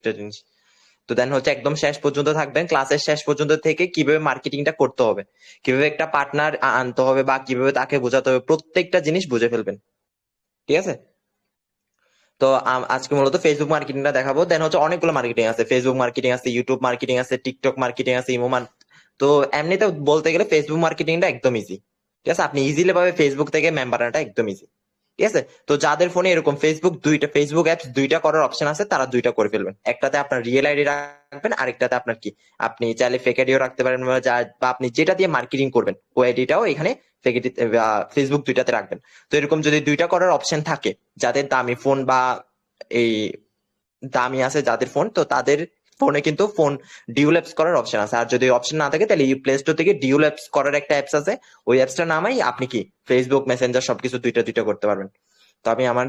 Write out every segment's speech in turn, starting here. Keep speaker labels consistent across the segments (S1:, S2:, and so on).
S1: একটা জিনিস। তো দেন হচ্ছে একদম শেষ পর্যন্ত থাকবেন, ক্লাসের শেষ পর্যন্ত থেকে কিভাবে মার্কেটিংটা করতে হবে, কিভাবে একটা পার্টনার আনতে হবে বা কিভাবে তাকে বোঝাতে হবে, প্রত্যেকটা জিনিস বুঝে ফেলবেন। ঠিক আছে। তো আজকে মূলত ফেসবুক মার্কেটিংটা দেখাবো। দেন হচ্ছে অনেকগুলো মার্কেটিং আছে, ফেসবুক মার্কেটিং আছে, ইউটিউব মার্কেটিং আছে, টিকটক মার্কেটিং আছে, তো এমনিতে বলতে গেলে ফেসবুক মার্কেটিংটা একদম ইজি। ঠিক আছে, আপনি ইজিলি ভাবে ফেসবুক থেকে মেম্বার আনাটা একদম ইজি। ঠিক আছে। তো যাদের ফোনে এরকম ফেসবুক অ্যাপস দুইটা করার অপশন আছে, তারা দুইটা করে ফেলবেন। একটাতে আপনার রিয়েল আইডি রাখবেন, আরেকটাতে আপনার কি, আপনি চাইলে ফেক আইডিও রাখতে পারেন, বা আপনি যেটা দিয়ে মার্কেটিং করবেন ওই আইডিটাও এখানে ফেসবুক দুইটাতে রাখবেন। তো এরকম যদি দুইটা করার অপশন থাকে, যাদের দামি ফোন বা এই দামি আছে যাদের ফোন, তো তাদের ফোনে কিন্তু ফোন ডিউল অ্যাপস করার অপশন আছে। আর যদি অপশন না থাকে তাহলে প্লে স্টোর থেকে ডিউল অ্যাপস করার একটা অ্যাপস আছে, ওই অ্যাপসটা নামাই আপনি কি ফেসবুক মেসেঞ্জার সবকিছু দুইটা দুইটা করতে পারবেন। তো আমি আমার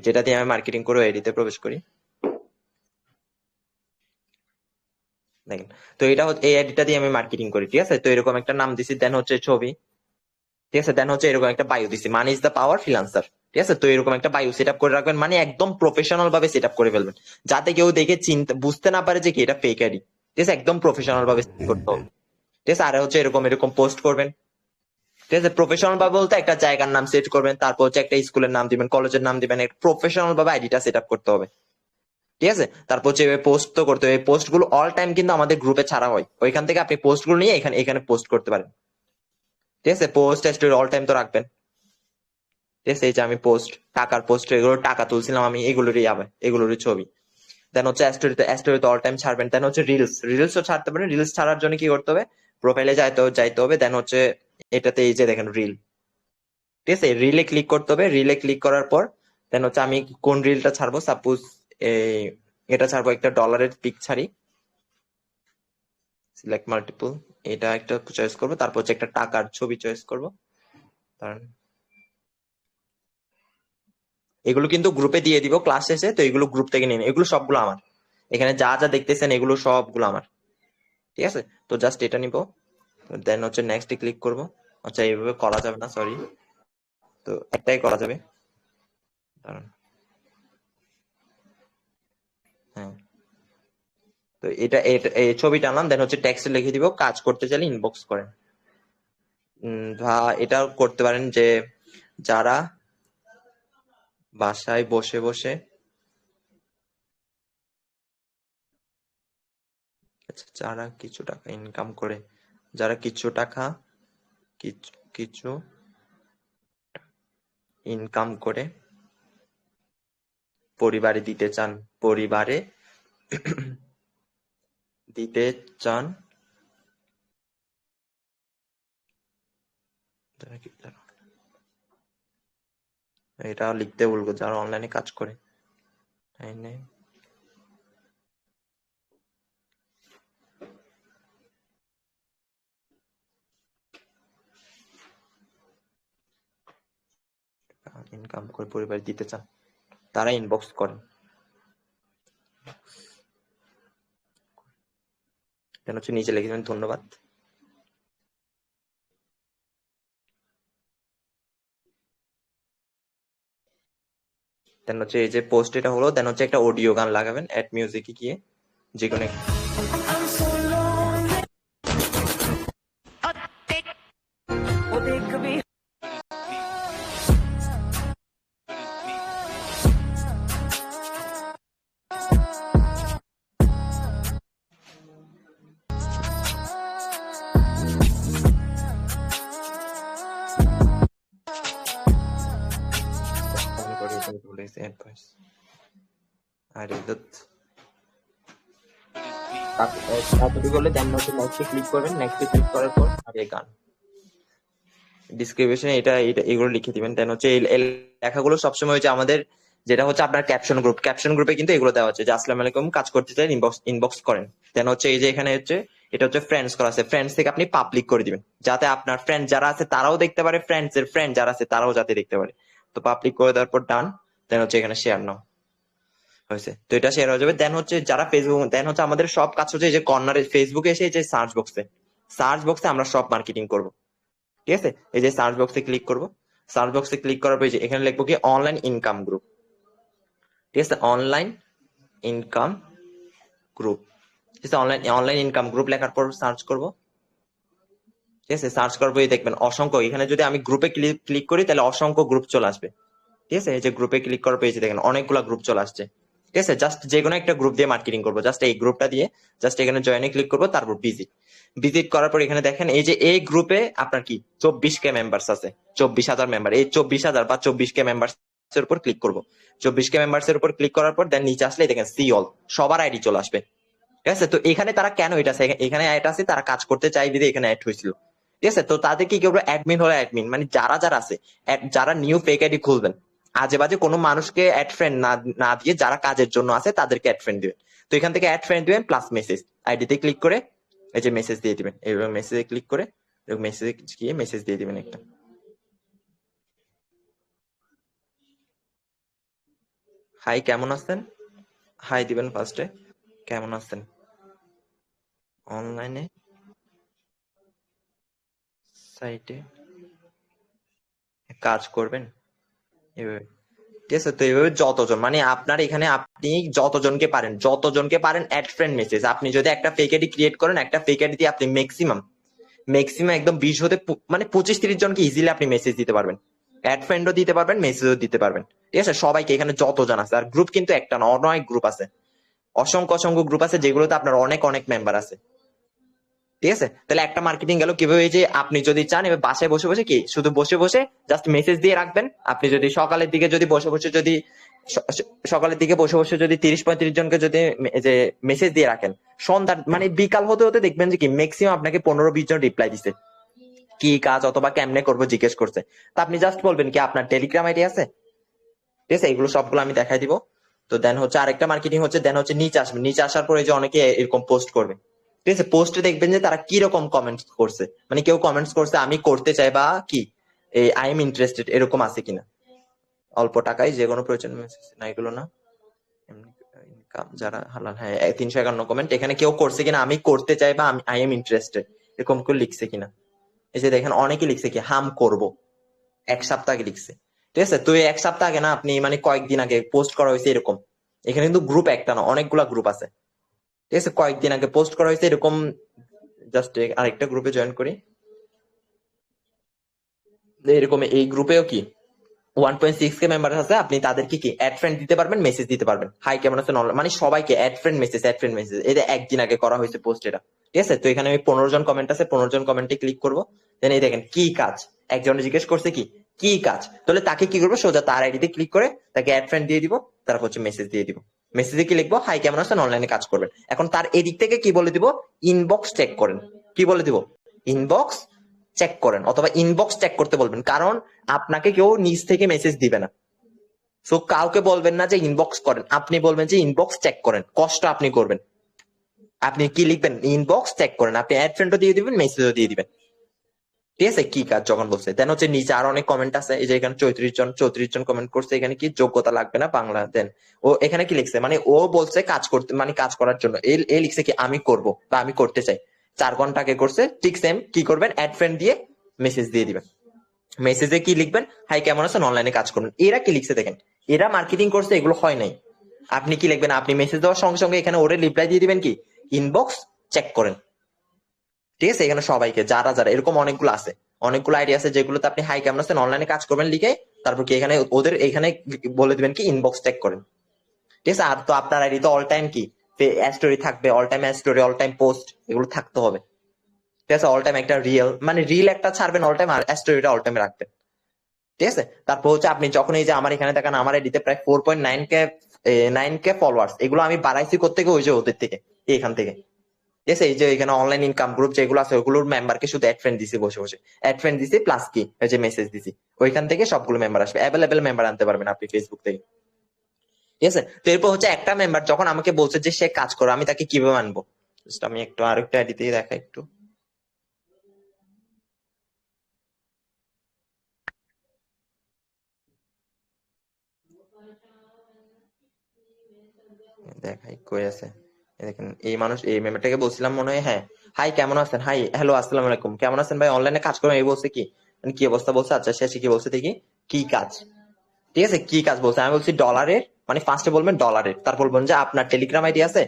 S1: যেটা দিয়ে আমি মার্কেটিং করে এডিতে প্রবেশ করি, দেখেন। তো এটা হচ্ছে এই আইডিটা দিয়ে আমি মার্কেটিং করি। ঠিক আছে। তো এরকম একটা নাম দিছি, দেন হচ্ছে ছবি। ঠিক আছে। দেন হচ্ছে এরকম একটা বায়ো দিছি, money is the power freelancer. ঠিক আছে। তো এরকম একটা বায়ো সেট আপ করে রাখবেন, মানে একদম প্রফেশনাল ভাবে সেট আপ করে ফেলবেন, যাতে কেউ দেখে চিন্তা বুঝতে না পারে যে কি এটা ফেক আইডি। ঠিক আছে, একদম প্রফেশনাল ভাবে set করতে হবে। ঠিক আছে। আর হচ্ছে এরকম এরকম পোস্ট করবেন। ঠিক আছে। প্রফেশনাল ভাবে বলতে একটা জায়গার নাম সেট করবেন, তারপর হচ্ছে একটা স্কুলের নাম দিবেন, কলেজের নাম দিবেন, প্রফেশনাল ভাবে আইডিটা সেট আপ করতে হবে। ঠিক আছে। তারপর হচ্ছে পোস্ট তো করতে হবে, পোস্ট গুলো অল টাইম কিন্তু আমাদের গ্রুপে ছাড়া হয়, ওইখান থেকে আপনি পোস্ট গুলো নিয়ে এখানে এখানে পোস্ট করতে পারেন। ঠিক আছে। পোস্ট স্টোরি অল টাইম তো রাখবেন। ঠিক আছে। এই যে আমি পোস্ট, টাকার পোস্ট, এগুলো টাকা তুলছিলাম আমি, এগুলোরই ছবি। দেন হচ্ছে স্টোরিতে অল টাইম ছাড়বেন। দেন হচ্ছে রিলসও ছাড়তে পারেন। রিলস ছাড়ার জন্য কি করতে হবে, প্রোফাইলে যাইতে হবে। দেন হচ্ছে এটাতে এই যে দেখেন রিল। ঠিক আছে। রিলে ক্লিক করতে হবে। রিলে ক্লিক করার পর দেন হচ্ছে আমি কোন রিলটা ছাড়বো, সাপোজ এই এটা ছাড়বো, একটা ডলারের পিক ছাড়ি, সিলেক্ট মাল্টিপল, এটা একটা চয়েস করবো। তারপর হচ্ছে একটা টাকার ছবি চয়েস করবো। কারণ এগুলো কিন্তু গ্রুপে দিয়ে দিব ক্লাস শেষে, তো এগুলো গ্রুপ থেকে নিন, এগুলো সবগুলো আমার। এখানে যা যা দেখতেছেন এগুলো সবগুলো আমার। ঠিক আছে। তো জাস্ট এটা নিব, দেন হচ্ছে নেক্সট ক্লিক করব। আচ্ছা, এইভাবে করা যাবে না, সরি। তো একটাই করা যাবে, দাঁড়ান। হ্যাঁ। তো এই ছবিটা আনলাম, দেন হচ্ছে টেক্সট লিখে দিব, কাজ করতে চাইলে ইনবক্স করেন। বা এটাও করতে পারেন যে যারা বাসায় বসে বসে, আচ্ছা, যারা কিছু টাকা ইনকাম করে, যারা কিছু টাকা কিছু ইনকাম করে পরিবারে দিতে চান, পরিবারে দিতে চান, এটা লিখতে বলবো, যারা অনলাইনে কাজ করে, তাই না? ইনকাম করে পরিবার দিতে চান, তারা ইনবক্স করেন। দেন হচ্ছে নিচে লিখে দেবেন ধন্যবাদ। দেন হচ্ছে এই যে পোস্ট এটা হলো, দেন হচ্ছে একটা অডিও গান লাগাবেন, অ্যাড মিউজিকে গিয়ে যে কোনো আর তাড়াতাড়ি করলে দেন হচ্ছে নেক্সটে ক্লিক করবেন, নেক্সটে ক্লিক করার পর আর এই গান ডিসক্রিপশনে এটা এটা এগুলো লিখে দিবেন। দেন হচ্ছে এই লেখাগুলো সবসময় হচ্ছে আমাদের যেটা হচ্ছে আপনার ক্যাপশন গ্রুপে কিন্তু এগুলো দেওয়া হচ্ছে যে আসসালামু আলাইকুম, কাজ করতে চাই ইনবক্স করেন। দেন হচ্ছে এই যে এখানে হচ্ছে এটা হচ্ছে ফ্রেন্ডস করা আছে, ফ্রেন্ডস থেকে আপনি পাবলিক করে দিবেন, যাতে আপনার ফ্রেন্ড যারা আছে তারাও দেখতে পারে, ফ্রেন্ডস এর ফ্রেন্ড যারা আছে তারাও যাতে দেখতে পারে। তো পাবলিক করে দেওয়ার পর ডান। দেন হচ্ছে এখানে শেয়ার নাও হয়েছে, তো এটা শেয়ার হয়ে যাবে। দেন হচ্ছে যারা ফেসবুক, দেন হচ্ছে আমাদের সব কাজ হচ্ছে এই যে কর্নারে ফেসবুকে এসে এই যে সার্চ বক্সে আমরা সব মার্কেটিং করব। ঠিক আছে। এই যে সার্চ বক্সে ক্লিক করব, সার্চ বক্সে ক্লিক করার পর এখানে লিখবো কি অনলাইন ইনকাম গ্রুপ। ঠিক আছে। অনলাইন ইনকাম গ্রুপ, ঠিক আছে, অনলাইন অনলাইন ইনকাম গ্রুপ লেখার পর সার্চ করব। ঠিক আছে, সার্চ করবো, এই দেখবেন অসংখ্য, এখানে যদি আমি গ্রুপে ক্লিক করি তাহলে অসংখ্য গ্রুপ চলে আসবে। ঠিক আছে, এই যে গ্রুপে ক্লিক করার পেয়েছি দেখেন অনেকগুলো গ্রুপ চলে আসছে। ঠিক আছে, জাস্ট যে কোনো একটা গ্রুপ দিয়ে মার্কেটিং করবো, জাস্ট এই গ্রুপটা দিয়ে জাস্ট এখানে জয়েনে ক্লিক করবো, তারপর ভিজিট। ভিজিট করার পর এখানে দেখেন এই যে এই গ্রুপে আপনার কি 24K মেম্বার্স আছে, 24,000 মেম্বার। এই 24,000 বা 24K মেম্বার্স এর উপর ক্লিক করবো। 24K মেম্বার্স এর উপর ক্লিক করার পর দেন নিচে আসলে দেখেন সি অল, সবার আইডি চলে আসবে। ঠিক আছে, তো এখানে তারা কেন এটা আছে, এখানে অ্যাড আছে, তারা কাজ করতে চাই বিধে এখানে অ্যাড হয়েছিল। ঠিক আছে, তো তাদের কি করবো, অ্যাডমিন হলে অ্যাডমিন, মানে যারা যারা আছে, যারা নিউ ফেক আইডি খুলবেন, আজে বাজে কোনো মানুষকে অ্যাড ফ্রেন্ড না না দিয়ে যারা কাজের জন্য আছে তাদেরকে অ্যাড ফ্রেন্ড দিবেন। তো এখান থেকে অ্যাড ফ্রেন্ড দিবেন প্লাস মেসেজ, আইডিতে ক্লিক করে এই যে মেসেজ দিয়ে দিবেন, এইভাবে মেসেজে ক্লিক করে মেসেজে গিয়ে মেসেজ দিয়ে দিবেন একটা। হাই কেমন আছেন, হাই দিবেন ফার্স্টে, কেমন আছেন, অনলাইনে সাইটে কাজ করবেন, এভাবে। ঠিক আছে, তো এইভাবে যতজন, মানে আপনার এখানে আপনি যতজনকে পারেন অ্যাড ফ্রেন্ড মেসেজ, আপনি যদি একটা ফেক আইডি ক্রিয়েট করেন, একটা ফেক আইডি দিয়ে আপনি ম্যাক্সিমাম ম্যাক্সিমাম একদম 20 হতে মানে 25-30 জনকে ইজিলি আপনি মেসেজ দিতে পারবেন, অ্যাড ফ্রেন্ডও দিতে পারবেন, মেসেজও দিতে পারবেন। ঠিক আছে, সবাইকে, এখানে যতজন আছে, আর গ্রুপ কিন্তু একটা না, অনেক গ্রুপ আছে, অসংখ্য অসংখ্য গ্রুপ আছে যেগুলোতে আপনার অনেক অনেক মেম্বার আছে। ঠিক আছে, তাহলে একটা মার্কেটিং গেল কিভাবে, এই যে আপনি যদি চান এবার বাসায় বসে বসে কি শুধু বসে বসে জাস্ট মেসেজ দিয়ে রাখবেন। আপনি যদি সকালের দিকে যদি বসে বসে যদি সকালের দিকে বসে বসে যদি 30-35 জনকে যদি যে মেসেজ দিয়ে রাখেন, সন্ধ্যার মানে বিকাল হতে হতে দেখবেন যে কি ম্যাক্সিমাম আপনাকে 15-20 জন রিপ্লাই দিছে, কি কাজ অথবা কেমনে করবো জিজ্ঞেস করছে। তা আপনি জাস্ট বলবেন কি আপনার টেলিগ্রাম আইডি আছে। ঠিক আছে, এগুলো সবগুলো আমি দেখাই দিব। তো দেন হচ্ছে আরেকটা মার্কেটিং হচ্ছে, দেন হচ্ছে নিচে আসবেন, নিচে আসার পরে যে অনেকে এরকম পোস্ট করবে। ঠিক আছে, পোস্টে দেখবেন যে তারা কি রকম কমেন্টস করছে, মানে কেউ কমেন্টস করছে আমি করতে চাই বা কি আই এম ইন্টারেস্টেড এরকম আছে কিনা, অল্প টাকায় যে কোনো প্রয়োজন না, এগুলো না, ইনকাম যারা হালাল, হ্যাঁ 351 কমেন্ট, এখানে কেউ করছে কিনা আমি করতে চাই বা আমি আই এম ইন্টারেস্টেড এরকম কেউ লিখছে কিনা। এই যে দেখেন অনেকে লিখছে কি হাম করব, 1 সপ্তাহ আগে লিখছে। ঠিক আছে, তো এই 1 সপ্তাহ আগে না, আপনি মানে কয়েকদিন আগে পোস্ট করা হয়েছে এরকম, এখানে কিন্তু গ্রুপ একটা না অনেকগুলা গ্রুপ আছে। ঠিক আছে, কয়েকদিন আগে পোস্ট করা হয়েছে এরকম। জাস্ট আরেকটা গ্রুপে জয়েন করি, এরকম এই গ্রুপেও কি 1.6K মেম্বার আছে, আপনি তাদেরকে কি অ্যাড ফ্রেন্ড দিতে পারবেন, মেসেজ দিতে পারবেন, হাই কেমন আছেন, মানে সবাইকে অ্যাড ফ্রেন্ড মেসেজ, এটা একদিন আগে করা হয়েছে পোস্ট এটা। ঠিক আছে, তো এখানে আমি 15 জন কমেন্ট আছে, 15 জন কমেন্টে ক্লিক করবো। দেন এই দেখেন কি কাজ, একজনে জিজ্ঞেস করছে কি কি কাজ, তাহলে তাকে কি করবো, সোজা তার আইডিতে ক্লিক করে তাকে অ্যাড ফ্রেন্ড দিয়ে দিব, তারপর হচ্ছে মেসেজ দিয়ে দিব। মেসেজে কি লিখবো, হাই কেমন আছেন, অনলাইনে কাজ করবেন। এখন তার এদিক থেকে কি বলে দিব, ইনবক্স চেক করেন, কি বলে দিব, ইনবক্স চেক করেন, অথবা ইনবক্স চেক করতে বলবেন, কারণ আপনাকে কেউ নিজ থেকে মেসেজ দিবে না। সো কাউকে বলবেন না যে ইনবক্স করেন, আপনি বলবেন যে ইনবক্স চেক করেন, কষ্ট আপনি করবেন। আপনি কি লিখবেন, ইনবক্স চেক করেন, আপনি অ্যাড ফ্রেন্ডও দিয়ে দিবেন, মেসেজও দিয়ে দিবেন। ঠিক আছে, কি কাজ যখন বলছে, দেন হচ্ছে নিচে আরো অনেক কমেন্ট আছে, এই যে এখানে 34 জন কমেন্ট করছে, এখানে কি যোগ্যতা লাগবে না বাংলা। দেন ও এখানে কি লিখছে, মানে ও বলছে কাজ করতে, মানে কাজ করার জন্য এ লিখছে কি আমি করব বা আমি করতে চাই, 4 ঘন্টা আগে করছে। ঠিক সেম কি করবেন, অ্যাড ফ্রেন্ড দিয়ে মেসেজ দিয়ে দিবেন। মেসেজে কি লিখবেন, হাই কেমন আছেন, অনলাইনে কাজ করুন। এরা কি লিখছে দেখেন, এরা মার্কেটিং করছে, এগুলো হয় নাই। আপনি কি লিখবেন, আপনি মেসেজ দেওয়ার সঙ্গে সঙ্গে এখানে ওরে রিপ্লাই দিয়ে দিবেন কি ইনবক্স চেক করেন। ঠিক আছে, এখানে সবাইকে যারা যারা এরকম অনেকগুলো আছে, অনেকগুলো আইডিয়া আছে যেগুলোতে আপনি হাই কেমন আছেন, অনলাইনে কাজ করবেন লিখে তারপর কি এখানে ওদের এখানে বলে দিবেন কি ইনবক্স চেক করেন। ঠিক আছে, আর তো আপনার আইডি তো অল টাইম কি স্টোরি থাকবে, all time story, all time post, এগুলো থাকতে হবে। ঠিক আছে, অল টাইম একটা রিয়েল, মানে রিল একটা ছাড়বেন অল টাইম, আর স্টোরিটা অল টাইম রাখবেন। ঠিক আছে, তারপর হচ্ছে আপনি যখন এই যে আমার এখানে দেখেন আমার এডিতে প্রায় 4.9K ফলোয়ার্স, এগুলো আমি বাড়াইছি কোত্থেকে, ওই যে ওদের থেকে, এখান থেকে। ঠিক আছে, এই যে এখানে অনলাইন ইনকাম গ্রুপ যেগুলো আছে ওগুলোর মেম্বারকে শুধু অ্যাড ফ্রেন্ড দিছি, বসে বসে অ্যাড ফ্রেন্ড দিছি প্লাস কি ওই যে মেসেজ দিছি, ওইখান থেকে সবগুলো মেম্বার আসবে, অ্যাভেলেবেল মেম্বার আনতে পারবেন আপনি ফেসবুক থেকে। ঠিক আছে, তো এরপর হচ্ছে একটা মেম্বার যখন আমাকে বলছে যে সে কাজ করে, আমি তাকে কিভাবে আনবো, আমি একটু আরেকটা আইডি দিয়ে দেখাই একটু। দেখাই কই আছে, দেখেন এই মানুষ, এই মেম্বারটাকে বলছিলাম মনে হয়, হ্যাঁ হাই কেমন আছেন, হাই হ্যালো আসসালামু আলাইকুম, কেমন আছেন ভাই, অনলাইনে কাজ করেন, এই বলছে কি মানে কি অবস্থা বলছে, আচ্ছা শেষে কি বলছে দেখি, কি কাজ। ঠিক আছে, কি কাজ বলছে, আমি বলছি ডলারের, মানে ফার্স্টে বলবেন ডলারের, তারপর বলবেন যে আপনার টেলিগ্রাম আইডি আছে,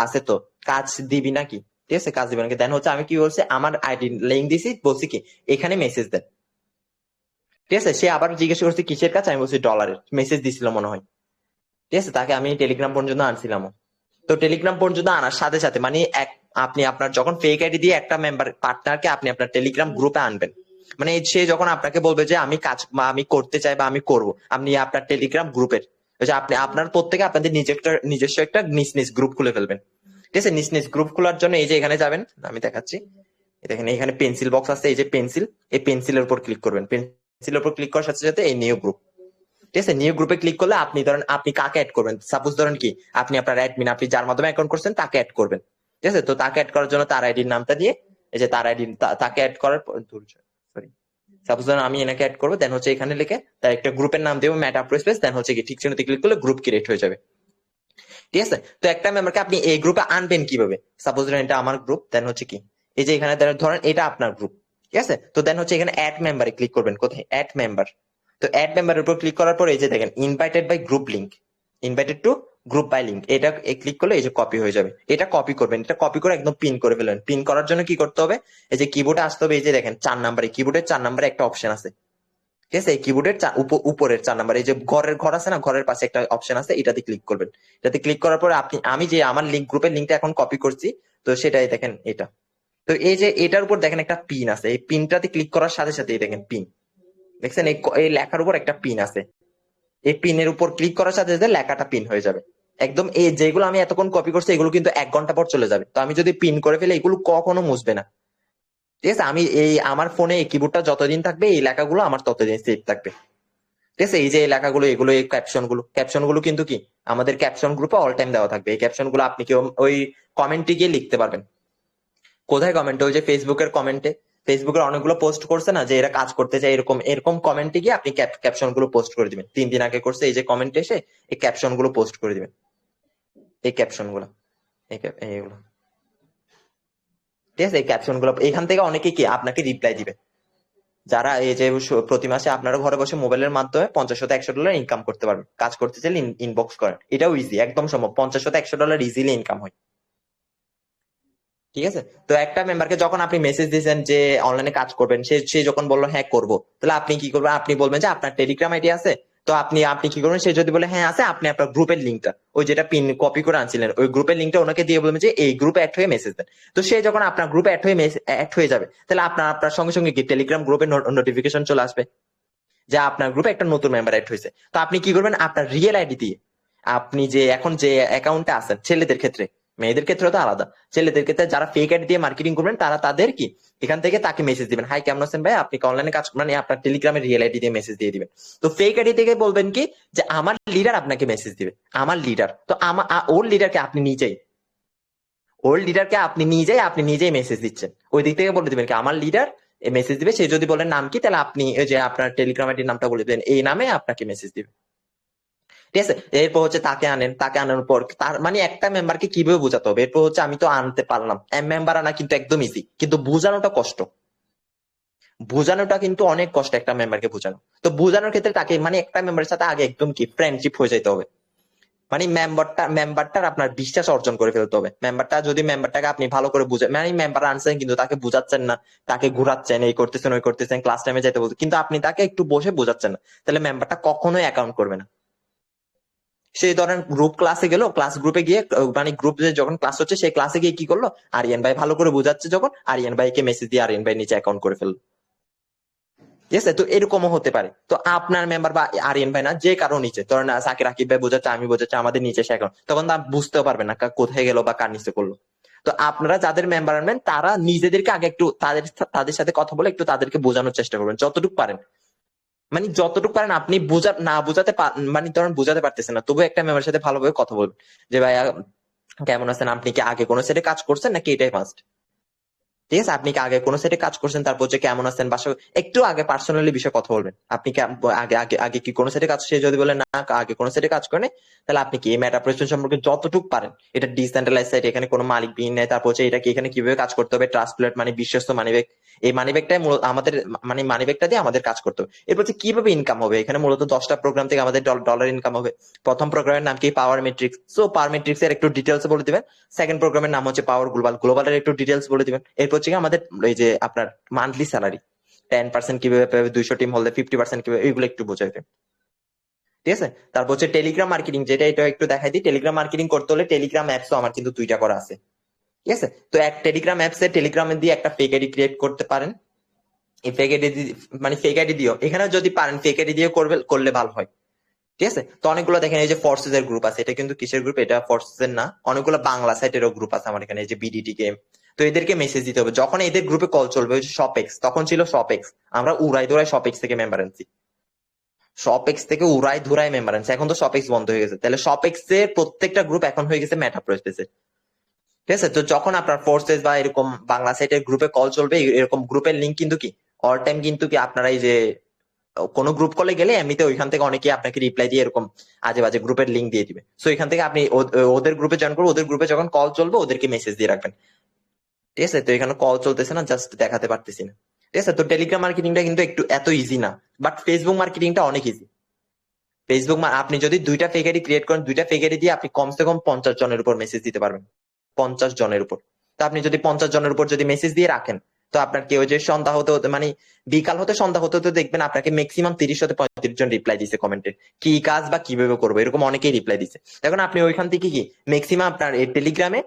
S1: আছে তো, কাজ দিবি নাকি? ঠিক আছে, কাজ দিবি নাকি? দেন হচ্ছে আমি কি বলছি, আমার আইডি লিঙ্ক দিছি, বলছি কি এখানে মেসেজ দেন। ঠিক আছে, সে আবার জিজ্ঞেস করছে কিসের কাজ, আমি বলছি ডলারের, মেসেজ দিছিল মনে হয়। ঠিক আছে, তাকে আমি টেলিগ্রাম পর্যন্ত আনছিলাম। তো টেলিগ্রাম পর্যন্ত আনার সাথে সাথে মানে আপনি আপনার যখন ফেক আইডি দিয়ে একটা মেম্বার পার্টনারকে আপনি আপনার টেলিগ্রাম গ্রুপে আনবেন, মানে সে যখন আপনাকে বলবে যে আমি কাজ বা আমি করতে চাই বা আমি করব, আপনি আপনার টেলিগ্রাম গ্রুপের আপনি আপনার প্রত্যেকে আপনাদের নিজস্ব একটা নিজ নিজ গ্রুপ খুলে ফেলবেন। ঠিক আছে, নিজ নিজ গ্রুপ খোলার জন্য এই যে এখানে যাবেন, আমি দেখাচ্ছি। দেখেন এখানে পেন্সিল বক্স আছে, এই যে পেন্সিল, এই পেন্সিলের উপর ক্লিক করবেন। পেন্সিলের উপর ক্লিক করার সাথে সাথে এই নিউ গ্রুপ। ঠিক আছে, নিউ গ্রুপে ক্লিক করলে আপনি ধরেন আপনি কাকে অ্যাড করবেন, সাপোজ ধরেন কি আপনি আপনার অ্যাডমিন, আপনি যার মাধ্যমে অ্যাকাউন্ট করছেন তাকে অ্যাড করবেন। ঠিক আছে, তো তাকে অ্যাড করার জন্য তার আইডির নামটা দিয়ে, এই যে তার আইডি, তাকে অ্যাড করার পর সরি, সাপোজ ধরেন আমি এনাকে অ্যাড করবো, দেন হচ্ছে এখানে লিখে তার একটা গ্রুপের নাম দেবো, ম্যাট আপ্রো স্পেস, দেন হচ্ছে কি ঠিক চিহ্নতে ক্লিক করলে গ্রুপ ক্রিয়েট হয়ে যাবে। ঠিক আছে, তো একটা মেম্বারকে আপনি এই গ্রুপে আনবেন কিভাবে, সাপোজ ধরেন এটা আমার গ্রুপ, দেন হচ্ছে কি এই যে এখানে ধরেন এটা আপনার গ্রুপ। ঠিক আছে, তো দেন হচ্ছে এখানে অ্যাড মেম্বারে ক্লিক করবেন, কোথায় অ্যাড মেম্বার। তো অ্যাড মেম্বারের উপর ক্লিক করার পর এই যে দেখেন invited by group link, invited to group by link, এটা ক্লিক করলে এই যে কপি হয়ে যাবে। এটা কপি করবেন, এটা কপি করে একদম পিন করে ফেলবেন। পিন করার জন্য কি করতে হবে, এই যে কিবোর্ডে আসতে হবে, এই যে দেখেন 4 নাম্বারে, কিবোর্ডের 4 নাম্বারে একটা অপশন আছে। ঠিক আছে, এই কিবোর্ডের উপরের 4 নাম্বার, এই যে ঘরের ঘর আছে না, ঘরের পাশে একটা অপশন আছে, এটাতে ক্লিক করবেন। এটাতে ক্লিক করার পরে আমি যে আমার লিঙ্ক গ্রুপের লিঙ্কটা এখন কপি করছি, তো সেটাই দেখেন এটা। তো এই যে এটার উপর দেখেন একটা পিন আছে, এই পিনটাতে ক্লিক করার সাথে সাথে দেখেন পিন, দেখছেন এই লেখার উপর একটা পিন আছে। এই পিনের উপর ক্লিক করার সাথে সাথে লেখাটা পিন হয়ে যাবে একদম। এই যেগুলো আমি এতক্ষণ কপি করছি এগুলো কিন্তু 1 ঘন্টা পর চলে যাবে। তো আমি যদি পিন করে ফেলে এগুলো কখনো মুছবে না। ঠিক আছে, আমি এই আমার ফোনে এই কিবোর্ডটা যতদিন থাকবে এই লেখাগুলো আমার ততদিন সেভ থাকবে। ঠিক আছে, এই যে এই লেখাগুলো, এগুলো এই ক্যাপশন গুলো কিন্তু কি আমাদের ক্যাপশন গ্রুপে অল টাইম দেওয়া থাকবে। এই ক্যাপশন গুলো আপনি কি ওই কমেন্টে গিয়ে লিখতে পারবেন। কোথায় কমেন্টে, ওই যে ফেসবুকের কমেন্টে, ফেসবুকের অনেকগুলো পোস্ট করছে না যে এরা কাজ করতে চায়, এরকম এরকম কমেন্টে গিয়ে আপনি ক্যাপশন গুলো পোস্ট করে দিবেন। 3 দিন আগে করছে, এই যে কমেন্টে এসে এই ক্যাপশন গুলো পোস্ট করে দিবেন, এই ক্যাপশন গুলো, এইগুলো। ঠিক আছে, এই ক্যাপশন গুলো এখান থেকে অনেকে কি আপনাকে রিপ্লাই দিবে, যারা এই যে প্রতি মাসে আপনারা ঘরে বসে মোবাইলের মাধ্যমে 50 থেকে 100 ডলার ইনকাম করতে পারবেন। কাজ করতে চাইলে ইনবক্স করেন, এটাও ইজি, একদম সম্ভব। 50 থেকে 100 ডলার ইজিলি ইনকাম হয়। ঠিক আছে, তো একটা মেম্বারকে যখন আপনি মেসেজ দিয়েছেন যে অনলাইনে কাজ করবেন, সে সে যখন বললো হ্যাঁ করবো, তাহলে আপনি কি করবেন, আপনি বলবেন যে আপনার টেলিগ্রাম আইডি আছে। তো আপনি আপনি কি করবেন, সে যদি বলে হ্যাঁ আছে, আপনি আপনার গ্রুপের লিঙ্কটা, ওই যেটা পিন কপি করে আনছিলেন, ওই গ্রুপের লিঙ্কটা ওনাকে দিয়ে বলবেন যে এই গ্রুপে অ্যাড হয়ে মেসেজ দেন। তো সে যখন আপনার গ্রুপে অ্যাড হয়ে যাবে, তাহলে আপনার আপনার সঙ্গে সঙ্গে কি টেলিগ্রাম গ্রুপে নোটিফিকেশন চলে আসবে যে আপনার গ্রুপে একটা নতুন মেম্বার অ্যাড হয়েছে। তো আপনি কি করবেন, আপনার রিয়েল আইডি দিয়ে, আপনি যে এখন যে অ্যাকাউন্টে আছেন, ছেলেদের ক্ষেত্রে, মেয়েদের ক্ষেত্রে তো আলাদা, ছেলেদের ক্ষেত্রে যারা ফেক আইডি দিয়ে মার্কেটিং করবেন তারা তাদের কি এখান থেকে তাকে মেসেজ দিবেন, হাই কেমন আছেন ভাই, আপনি অনলাইনে কাজ, মানে আপনার টেলিগ্রামের রিয়েল আইডি দিয়ে মেসেজ দিয়ে দিবেন। তো ফেক আইডি থেকে বলবেন কি যে আমার লিডার আপনাকে মেসেজ দিবে, আমার লিডার, তো ওর লিডারকে আপনি নিজেই, ওর লিডারকে আপনি নিজেই মেসেজ দিচ্ছেন, ওই দিক থেকে বলে দিবেন কি আমার লিডার মেসেজ দিবে। সে যদি বলেন নাম কি, তাহলে আপনি ওই যে আপনার টেলিগ্রাম আইডির নামটা বলে দিবেন, এই নামে আপনাকে মেসেজ দিবে। ঠিক আছে, এরপর হচ্ছে তাকে আনেন, তাকে আনার পর তার মানে একটা মেম্বারকে কিভাবে বোঝাতে হবে, এরপর হচ্ছে আমি তো আনতে পারলাম, মেম্বার আনা কিন্তু একদম ইজি, কিন্তু বোঝানোটা কষ্ট। বোঝানোটা কিন্তু অনেক কষ্ট একটা মেম্বারকে বোঝানো। তো বোঝানোর ক্ষেত্রে তাকে মানে একটা মেম্বারের সাথে আগে একদম কি ফ্রেন্ডশিপ হয়ে যেতে হবে। মানে মেম্বারটার আপনার বিশ্বাস অর্জন করে ফেলতে হবে। মেম্বারটাকে আপনি ভালো করে বুঝে, মানে মেম্বার আনছেন কিন্তু তাকে বুঝাচ্ছেন না, তাকে ঘুরাচ্ছেন, এই করতেছেন ওই করতেছেন, ক্লাস টাইমে যেতে বলতে, কিন্তু আপনি তাকে একটু বসে বোঝাচ্ছেন না, তাহলে মেম্বারটা কখনোই অ্যাকাউন্ট করবে না। সেই ধরেন গ্রুপ ক্লাসে গেল, ক্লাস গ্রুপে গিয়ে মানে গ্রুপ যখন ক্লাস হচ্ছে সেই ক্লাসে গিয়ে কি করলো, আরিয়ান ভাই ভালো করে বোঝাচ্ছে যখন, আরিয়ান ভাইকে মেসেজ দিয়ে আরিয়ান ভাই নিচে অ্যাকাউন্ট করে ফেললো। ঠিক আছে, তো এরকমও হতে পারে। তো আপনার মেম্বার বা আরিয়ান ভাই না, যে কারো নিচে ধরেন সাকির রাকিব ভাই বোঝাচ্ছে, আমি বোঝাচ্ছি, আমাদের নিচে সে অ্যাকাউন্ট, তখন তো বুঝতেও পারবেন না কোথায় গেল বা কার নিচে করলো। তো আপনারা যাদের মেম্বার আনবেন তারা নিজেদেরকে আগে একটু তাদের তাদের সাথে কথা বলে একটু তাদেরকে বোঝানোর চেষ্টা করবেন যতটুকু পারেন। মানে যতটুকু পারেন আপনি না বোঝাতে মানে ধরেন বোঝাতে পারতেছেন না, তবু একটা মেম্বারের সাথে ভালোভাবে কথা বলবেন যে ভাইয়া কেমন আছেন, আপনি কি আগে কোনো সেটে কাজ করছেন নাকি এটাই ফার্স্ট। ঠিক আছে, আপনি কি আগে কোনো সেটে কাজ করছেন, তারপর হচ্ছে কেমন আছেন, বা একটু আগে পার্সোনালি বিষয়ে কথা বলবেন। আপনি কি আগে আগে আগে কি কোনো সেটে কাজ, সে যদি বলে না আগে কোনো সেটে কাজ করেন, তাহলে আপনি কি এই মেটা প্রসেস সম্পর্কে যতটুকু পারেন, এটা ডিসেন্ট্রালাইজ সাইট, এখানে কোনো মালিক বিহীন নেই, তারপর হচ্ছে এটা কি এখানে কিভাবে কাজ করতে হবে, ট্রাস্টলেট মানে বিশ্বস্ত মানিব্যাগ, এই মানিব্যাগটাই আমাদের মানে মানিব্যাগটা দিয়ে আমাদের কাজ করতে হবে। এরপর হচ্ছে কিভাবে ইনকাম হবে, এখানে মূলত 10টা প্রোগ্রাম থেকে আমাদের ডলার ইনকাম হবে। প্রথম প্রোগ্রামের নাম কি পাওয়ার মেট্রিক্স, সো পাওয়ার মেট্রিক্স এর একটু ডিটেলস বলে দিবেন। সেকেন্ড প্রোগ্রামের নাম হচ্ছে পাওয়ার গ্লোবাল, গ্লোবালের একটু ডিটেলস বলে দিবেন। এরপর হচ্ছে আমাদের এই যে আপনার মান্থলি স্যালারি 10% কিভাবে পাবে, 200 টিম হলে 50% কিভাবে, এগুলো একটু বোঝাইবে। ঠিক আছে, তারপর হচ্ছে টেলিগ্রাম মার্কেটিং, যেটা এটা একটু দেখাই দিই। টেলিগ্রাম মার্কেটিং করতে হলে টেলিগ্রাম অ্যাপসও আমার কিন্তু 2টা করা আছে। ঠিক আছে, তো এক টেলিগ্রাম অ্যাপসে টেলিগ্রামে দিয়ে একটা ফেক আইডি ক্রিয়েট করতে পারেন। এই ফেক আইডি মানে ফেক আইডি দিও, এখানে যদি পারেন ফেক আইডি দিয়ে করলে ভালো হয়। ঠিক আছে, তো অনেকগুলো দেখেন এই যে ফোর্সেস এর গ্রুপ আছে, এটা কিন্তু কিসের গ্রুপ, এটা ফোর্সেস এর না, অনেকগুলো বাংলা সাইটেরও গ্রুপ আছে আমার এখানে, এই যে বিডিটি গেম। তো এদেরকে মেসেজ দিতে হবে যখন এদের গ্রুপে কল চলবে। ওই যে শপেক্স, তখন ছিল শপেক্স, আমরা উড়াই ধুরাই শপেক্স থেকে মেম্বার আনছি, শপেক্স থেকে উড়াই ধুরাই মেম্বার আনছি। এখন তো শপেক্স বন্ধ হয়ে গেছে, তাহলে শপেক্স এর প্রত্যেকটা গ্রুপ এখন হয়ে গেছে মেটা প্রসেসে। ঠিক আছে, তো যখন আপনার ফোর্সেস বা এরকম বাংলা সাইটের গ্রুপে কল চলবে, এরকম গ্রুপের লিঙ্ক কিন্তু কি অল টাইম কিন্তু কি আপনারা এই যে কোনো গ্রুপ কলে গেলে এমনিতে ওইখান থেকে অনেকে আপনাকে রিপ্লাই দিয়ে এরকম আজে বাজে গ্রুপের লিঙ্ক দিয়ে দিবে। সো এখান থেকে আপনি ওদের গ্রুপে জয়েন করবেন, ওদের গ্রুপে যখন কল চলবে ওদেরকে মেসেজ দিয়ে রাখবেন। ঠিক আছে, তো এখানে কল চলতেছে না, জাস্ট দেখাতে পারতেছি না। ঠিক আছে, তো টেলিগ্রাম মার্কেটিংটা কিন্তু একটু এত ইজি না, বাট ফেসবুক মার্কেটিংটা অনেক ইজি। ফেসবুক আপনি যদি 2টা ফেক আইডি ক্রিয়েট করেন, 2টা ফেক আইডি দিয়ে আপনি কমসে কম 50 জনের উপর মেসেজ দিতে পারবেন, 50 জনের উপর। তো আপনি যদি 50 জনের উপর যদি মেসেজ দিয়ে রাখেন, তো আপনার কেউ যে সন্ধ্যা হতে হতে মানে বিকাল হতে সন্ধ্যা হতে হতে দেখবেন আপনাকে ম্যাক্সিমাম 30 হতে 35 জন রিপ্লাই দিছে কমেন্টে, কি কাজ বা কিভাবে করবো, এরকম অনেকেই রিপ্লাই দিছে। এখন আপনি ওইখান থেকে কি ম্যাক্সিমাম আপনার এই টেলিগ্রামে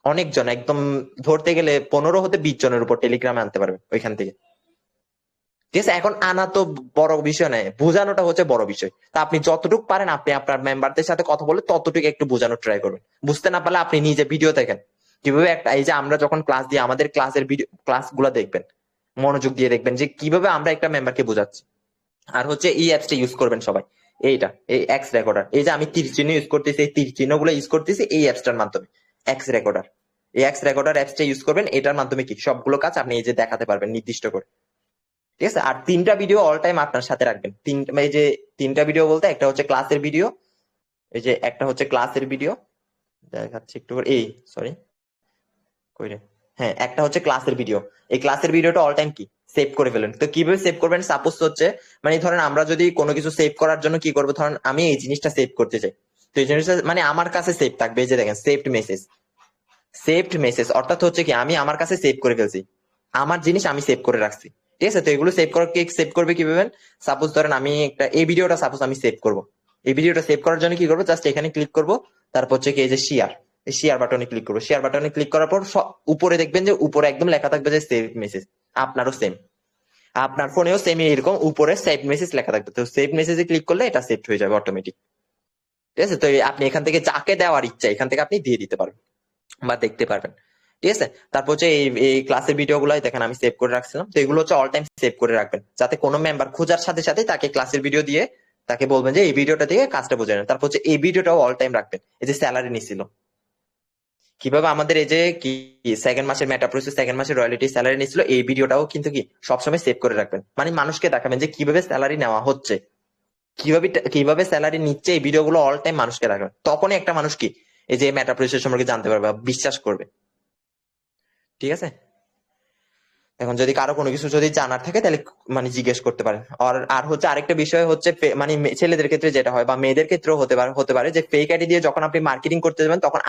S1: অনেকজন, একদম ধরতে গেলে 15 হতে 20 জনের উপর টেলিগ্রামে আনতে পারবেন ওইখান থেকে। ঠিক আছে, এখন আনা তো বড় বিষয় নয়, বোঝানোটা হচ্ছে বড় বিষয়। তা আপনি যতটুকু পারেন আপনি আপনার মেম্বারদের সাথে কথা বলে ততটুকু একটু বোঝানোর ট্রাই করবেন। বুঝতে না পারলে আপনি নিজে ভিডিও দেখেন, কিভাবে একটা এই যে আমরা যখন ক্লাস দিই আমাদের ক্লাসের ভিডিও ক্লাস গুলা দেখবেন, মনোযোগ দিয়ে দেখবেন যে কিভাবে আমরা একটা মেম্বারকে বোঝাচ্ছি। আর হচ্ছে এই অ্যাপসটা ইউজ করবেন সবাই, এইটা এই এক্স রেকর্ডার, এই যে আমি তীর চিহ্ন ইউজ করতেছি, এই তীর চিহ্ন গুলো ইউজ করতেছি এই অ্যাপসটার মাধ্যমে, এক্স রেকর্ডার। এই এক্স রেকর্ডার অ্যাপসটা ইউজ করবেন, এটার মাধ্যমে কি সবগুলো কাজ আপনি এই যে দেখাতে পারবেন নির্দিষ্ট করে। ঠিক আছে, আর 3টা ভিডিও অল টাইম আপনার সাথে রাখবেন। এই যে 3টা ভিডিও বলতে একটা হচ্ছে ক্লাসের ভিডিও, এই যে একটা হচ্ছে ক্লাসের ভিডিও দেখাচ্ছি একটু করে, এই সরি কই রে, হ্যাঁ একটা হচ্ছে ক্লাসের ভিডিও। এই ক্লাসের ভিডিওটা অল টাইম কি সেভ করে ফেলেন। তো কিভাবে সেভ করবেন, সাপোজ হচ্ছে মানে ধরেন আমরা যদি কোনো কিছু সেভ করার জন্য কি করবো, ধরেন আমি এই জিনিসটা সেভ করতে চাই, তো এই জিনিসটা মানে আমার কাছে সেভ থাকবে, এই যে দেখেন সেভড মেসেজ। সেভড মেসেজ অর্থাৎ হচ্ছে কি আমি আমার কাছে সেভ করে ফেলছি, আমার জিনিস আমি সেভ করে রাখছি। ঠিক আছে, তো এগুলো সেভ করবে কিভাবে, সাপোজ ধরেন আমি একটা এই ভিডিওটা সাপোজ আমি সেভ করব, এই ভিডিওটা সেভ করার জন্য কি করবো, জাস্ট এখানে ক্লিক করব, তারপর হচ্ছে কি এই যে শেয়ার, এই শেয়ার বাটনে ক্লিক করবো। শেয়ার বাটনে ক্লিক করার পর উপরে দেখবেন যে উপরে একদম লেখা থাকবে যে সেভ মেসেজ। আপনারও সেম, আপনার ফোনেও সেম এরকম উপরে সেভ মেসেজ লেখা থাকবে, তো সেভ মেসেজে ক্লিক করলে এটা সেভ হয়ে যাবে অটোমেটিক। ঠিক আছে, তো আপনি এখান থেকে যাকে দেওয়ার ইচ্ছা এখান থেকে আপনি দিয়ে দিতে পারবেন বা দেখতে পারবেন। ঠিক আছে, তারপর হচ্ছে এই ক্লাসের ভিডিও গুলাই দেখেন আমি সেভ করে রাখছিলাম, তো এগুলো হচ্ছে অল টাইম সেভ করে রাখবেন, যাতে কোনো মেম্বার খোঁজার সাথে সাথে তাকে ক্লাসের ভিডিও দিয়ে তাকে বলবেন যে এই ভিডিওটা দিয়ে কাজটা বোঝা নেন। তারপর হচ্ছে এই ভিডিওটাও অল টাইম রাখবেন, এই যে স্যালারি নিছিল কিভাবে আমাদের এই যে কি সেকেন্ড মাসের মেটা প্রসেস সেকেন্ড মাসের রয়্যালিটি স্যালারি নিছিল, এই ভিডিওটাও কিন্তু কি সবসময় সেভ করে রাখবেন, মানে মানুষকে দেখাবেন যে কিভাবে স্যালারি নেওয়া হচ্ছে, কিভাবে কিভাবে স্যালারি নিচ্ছে, এই ভিডিওগুলো অল টাইম মানুষকে দেখাবেন। তখনই একটা মানুষ কি এই যে মেটা প্রসেস সম্পর্কে জানতে পারবে, বিশ্বাস করবে। ঠিক আছে, এখন যদি কারো কোনো কিছু যদি জানার থাকে তাহলে মানে জিজ্ঞেস করতে পারেন। আর আর হচ্ছে আরেকটা বিষয় হচ্ছে মানে ছেলেদের ক্ষেত্রে যেটা হয় বা মেয়েদের ক্ষেত্রেও হতে পারে যে ফেক আইডি দিয়ে যখন আপনি মার্কেটিং করতে যাবেন তখন